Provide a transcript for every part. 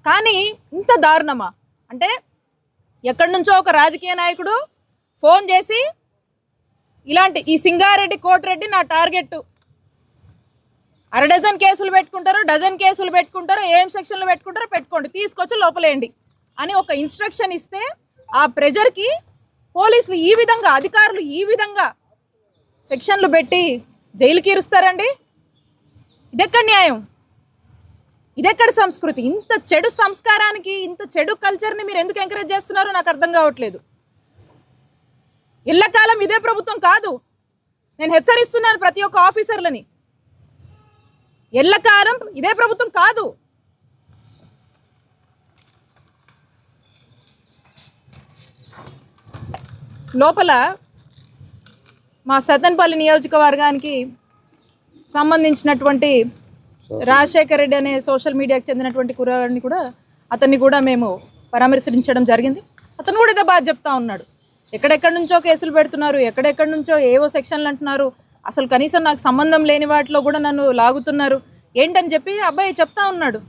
కానీ ఇంత దారుణమా అంటే ఎక్కడి నుంచో ఒక రాజకీయ నాయకుడు ఫోన్ చేసి ఇలాంటి ఈ సింగారెడ్డి కోటిరెడ్డి నా టార్గెట్, అర డజన్ కేసులు పెట్టుకుంటారు, డజన్ కేసులు పెట్టుకుంటారు, ఏం సెక్షన్లు పెట్టుకుంటారో పెట్టుకోండి, తీసుకొచ్చి లోపలేయండి అని ఒక ఇన్స్ట్రక్షన్ ఇస్తే ఆ ప్రెజర్కి పోలీసులు ఈ విధంగా, అధికారులు ఈ విధంగా సెక్షన్లు పెట్టి జైలుకి ఇరుస్తారండి? ఇదెక్కడ న్యాయం? ఇదెక్కడ సంస్కృతి? ఇంత చెడు సంస్కారానికి, ఇంత చెడు కల్చర్ని మీరు ఎందుకు ఎంకరేజ్ చేస్తున్నారో నాకు అర్థం కావట్లేదు. ఎల్లకాలం ఇదే ప్రభుత్వం కాదు, నేను హెచ్చరిస్తున్నాను ప్రతి ఒక్క ఆఫీసర్లని. ఎల్లకాలం ఇదే ప్రభుత్వం కాదు. లోపల మా సత్తెనపల్లి నియోజకవర్గానికి సంబంధించినటువంటి రాజశేఖర్ రెడ్డి అనే సోషల్ మీడియాకి చెందినటువంటి కుర్రాడిని కూడా, అతన్ని కూడా మేము పరామర్శించడం జరిగింది. అతను కూడా ఇదే బాధ చెప్తా ఉన్నాడు. ఎక్కడెక్కడి నుంచో కేసులు పెడుతున్నారు, ఎక్కడెక్కడి నుంచో ఏవో సెక్షన్లు అంటున్నారు, అసలు కనీసం నాకు సంబంధం లేని వాటిలో కూడా నన్ను లాగుతున్నారు ఏంటని చెప్పి అబ్బాయి చెప్తా ఉన్నాడు.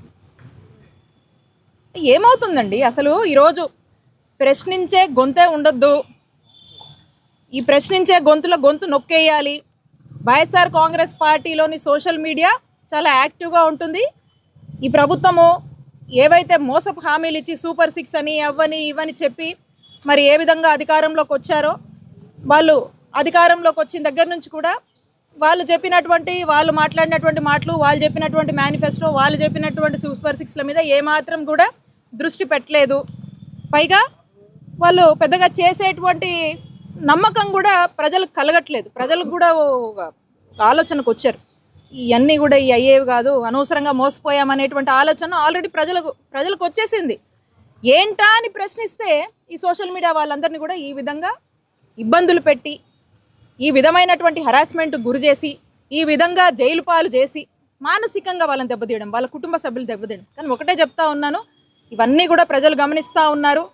ఏమవుతుందండి అసలు? ఈరోజు ప్రశ్నించే గొంతే ఉండొద్దు, ఈ ప్రశ్నించే గొంతులో గొంతు నొక్కేయాలి. వైఎస్ఆర్ కాంగ్రెస్ పార్టీలోని సోషల్ మీడియా చాలా యాక్టివ్గా ఉంటుంది. ఈ ప్రభుత్వము ఏవైతే మోసపు హామీలు ఇచ్చి సూపర్ 6 అని అవ్వని ఇవని చెప్పి మరి ఏ విధంగా అధికారంలోకి వచ్చారో, వాళ్ళు అధికారంలోకి వచ్చిన దగ్గర నుంచి కూడా వాళ్ళు చెప్పినటువంటి, వాళ్ళు మాట్లాడినటువంటి మాటలు, వాళ్ళు చెప్పినటువంటి మేనిఫెస్టో, వాళ్ళు చెప్పినటువంటి సూపర్ 6ల మీద ఏమాత్రం కూడా దృష్టి పెట్టలేదు. పైగా వాళ్ళు పెద్దగా చేసేటువంటి నమ్మకం కూడా ప్రజలకు కలగట్లేదు. ప్రజలకు కూడా ఒక ఆలోచనకు వచ్చారు, ఇవన్నీ కూడా ఈ అయ్యేవి కాదు, అనవసరంగా మోసపోయామనేటువంటి ఆలోచన ఆల్రెడీ ప్రజలకు వచ్చేసింది. ఏంటా అని ప్రశ్నిస్తే ఈ సోషల్ మీడియా వాళ్ళందరినీ కూడా ఈ విధంగా ఇబ్బందులు పెట్టి, ఈ విధమైనటువంటి హరాస్మెంట్ గురి చేసి, ఈ విధంగా జైలు పాలు చేసి మానసికంగా వాళ్ళని దెబ్బతీయడం, వాళ్ళ కుటుంబ సభ్యులు దెబ్బతీయడం. కానీ ఒకటే చెప్తా ఉన్నాను, ఇవన్నీ కూడా ప్రజలు గమనిస్తూ ఉన్నారు.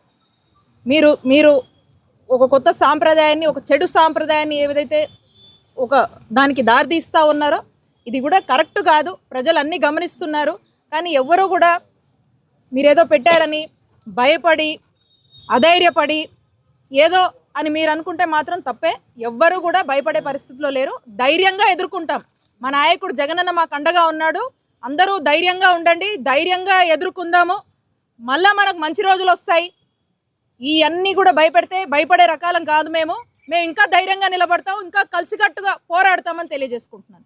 మీరు ఒక కొత్త సాంప్రదాయాన్ని, ఒక చెడు సాంప్రదాయాన్ని ఏదైతే ఒక దానికి దారితీస్తూ ఉన్నారో ఇది కూడా కరెక్ట్ కాదు. ప్రజలు అన్నీ గమనిస్తున్నారు. కానీ ఎవ్వరూ కూడా మీరేదో పెట్టారని భయపడి, అధైర్యపడి ఏదో అని మీరు అనుకుంటే మాత్రం తప్పే. ఎవ్వరూ కూడా భయపడే పరిస్థితిలో లేరు. ధైర్యంగా ఎదుర్కొంటాం. మా నాయకుడు జగనన్న మాకు అండగా ఉన్నాడు. అందరూ ధైర్యంగా ఉండండి, ధైర్యంగా ఎదుర్కొందాము. మళ్ళా మనకు మంచి రోజులు వస్తాయి. ఈ అన్నీ కూడా భయపడే రకాలం కాదు మేము ఇంకా ధైర్యంగా నిలబడతాం, ఇంకా కలిసికట్టుగా పోరాడతామని తెలియజేసుకుంటున్నాను.